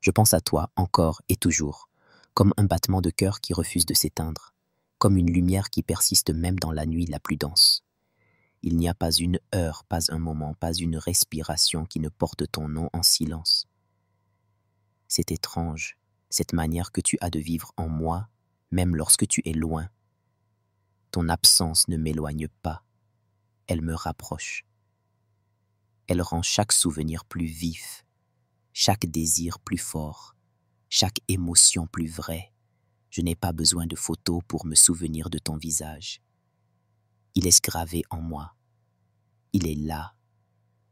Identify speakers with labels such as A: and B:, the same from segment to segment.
A: Je pense à toi encore et toujours, comme un battement de cœur qui refuse de s'éteindre, comme une lumière qui persiste même dans la nuit la plus dense. Il n'y a pas une heure, pas un moment, pas une respiration qui ne porte ton nom en silence. C'est étrange, cette manière que tu as de vivre en moi, même lorsque tu es loin. Ton absence ne m'éloigne pas, elle me rapproche. Elle rend chaque souvenir plus vif, chaque désir plus fort, chaque émotion plus vraie. Je n'ai pas besoin de photos pour me souvenir de ton visage. Il est gravé en moi. Il est là.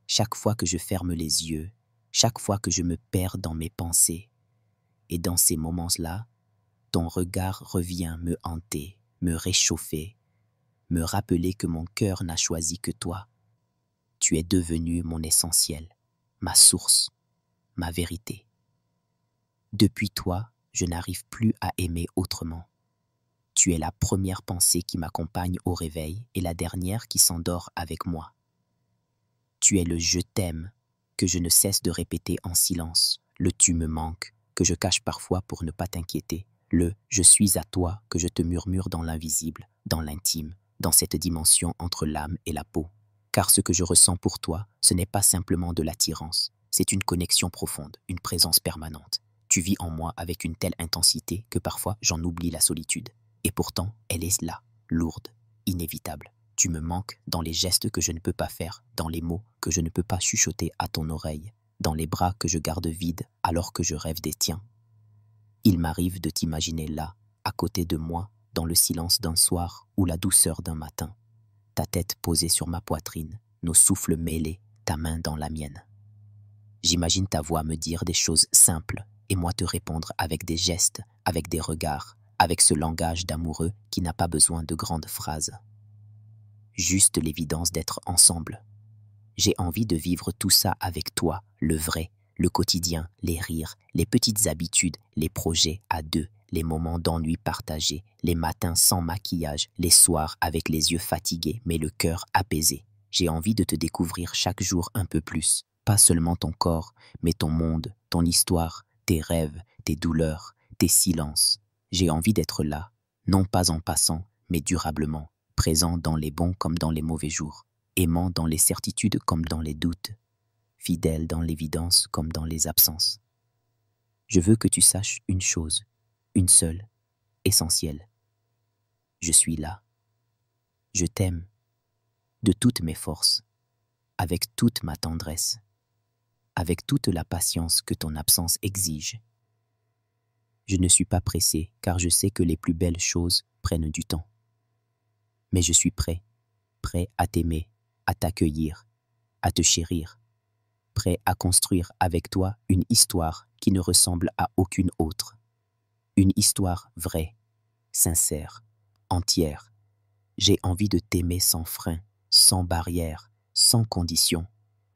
A: Chaque fois que je ferme les yeux, chaque fois que je me perds dans mes pensées. Et dans ces moments-là, ton regard revient me hanter, me réchauffer, me rappeler que mon cœur n'a choisi que toi. Tu es devenu mon essentiel, ma source, ma vérité. Depuis toi, je n'arrive plus à aimer autrement. Tu es la première pensée qui m'accompagne au réveil et la dernière qui s'endort avec moi. Tu es le « je t'aime » que je ne cesse de répéter en silence, le « tu me manques » que je cache parfois pour ne pas t'inquiéter, le « je suis à toi » que je te murmure dans l'invisible, dans l'intime, dans cette dimension entre l'âme et la peau. Car ce que je ressens pour toi, ce n'est pas simplement de l'attirance, c'est une connexion profonde, une présence permanente. Tu vis en moi avec une telle intensité que parfois j'en oublie la solitude. Et pourtant, elle est là, lourde, inévitable. Tu me manques dans les gestes que je ne peux pas faire, dans les mots que je ne peux pas chuchoter à ton oreille, dans les bras que je garde vides alors que je rêve des tiens. Il m'arrive de t'imaginer là, à côté de moi, dans le silence d'un soir ou la douceur d'un matin. Ta tête posée sur ma poitrine, nos souffles mêlés, ta main dans la mienne. J'imagine ta voix me dire des choses simples et moi te répondre avec des gestes, avec des regards, avec ce langage d'amoureux qui n'a pas besoin de grandes phrases. Juste l'évidence d'être ensemble. J'ai envie de vivre tout ça avec toi, le vrai, le quotidien, les rires, les petites habitudes, les projets à deux, les moments d'ennui partagés, les matins sans maquillage, les soirs avec les yeux fatigués mais le cœur apaisé. J'ai envie de te découvrir chaque jour un peu plus, pas seulement ton corps, mais ton monde, ton histoire, tes rêves, tes douleurs, tes silences. J'ai envie d'être là, non pas en passant, mais durablement, présent dans les bons comme dans les mauvais jours, aimant dans les certitudes comme dans les doutes, fidèle dans l'évidence comme dans les absences. Je veux que tu saches une chose, une seule, essentielle. Je suis là. Je t'aime, de toutes mes forces, avec toute ma tendresse, avec toute la patience que ton absence exige. Je ne suis pas pressé car je sais que les plus belles choses prennent du temps. Mais je suis prêt à t'aimer, à t'accueillir, à te chérir, prêt à construire avec toi une histoire qui ne ressemble à aucune autre. Une histoire vraie, sincère, entière. J'ai envie de t'aimer sans frein, sans barrière, sans condition.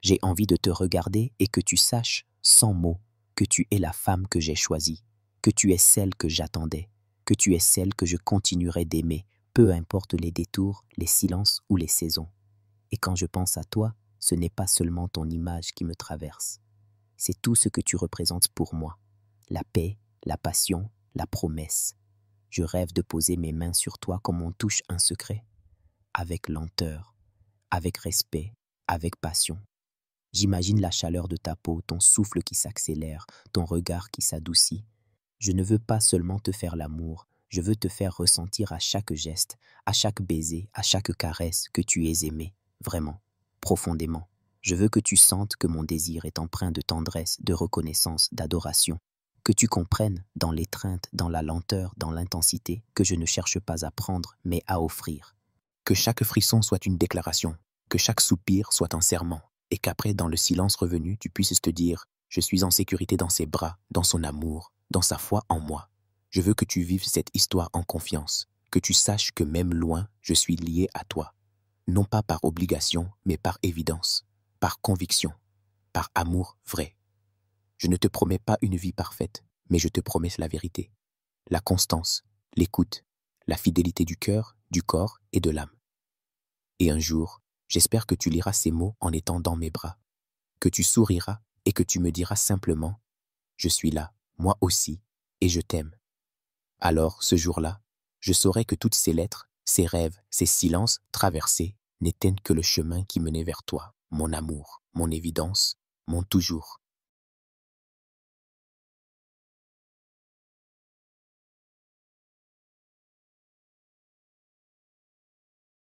A: J'ai envie de te regarder et que tu saches, sans mots, que tu es la femme que j'ai choisie, que tu es celle que j'attendais, que tu es celle que je continuerai d'aimer, peu importe les détours, les silences ou les saisons. Et quand je pense à toi, ce n'est pas seulement ton image qui me traverse. C'est tout ce que tu représentes pour moi. La paix, la passion, la promesse. Je rêve de poser mes mains sur toi comme on touche un secret. Avec lenteur, avec respect, avec passion. J'imagine la chaleur de ta peau, ton souffle qui s'accélère, ton regard qui s'adoucit. Je ne veux pas seulement te faire l'amour, je veux te faire ressentir à chaque geste, à chaque baiser, à chaque caresse que tu es aimé, vraiment, profondément. Je veux que tu sentes que mon désir est empreint de tendresse, de reconnaissance, d'adoration. Que tu comprennes, dans l'étreinte, dans la lenteur, dans l'intensité, que je ne cherche pas à prendre, mais à offrir. Que chaque frisson soit une déclaration, que chaque soupir soit un serment, et qu'après, dans le silence revenu, tu puisses te dire « Je suis en sécurité dans ses bras, dans son amour, dans sa foi en moi. » Je veux que tu vives cette histoire en confiance, que tu saches que même loin, je suis lié à toi. Non pas par obligation, mais par évidence, par conviction, par amour vrai. Je ne te promets pas une vie parfaite, mais je te promets la vérité, la constance, l'écoute, la fidélité du cœur, du corps et de l'âme. Et un jour, j'espère que tu liras ces mots en étant dans mes bras, que tu souriras et que tu me diras simplement je suis là, moi aussi, et je t'aime. Alors, ce jour-là, je saurai que toutes ces lettres, ces rêves, ces silences traversés n'étaient que le chemin qui menait vers toi, mon amour, mon évidence, mon toujours.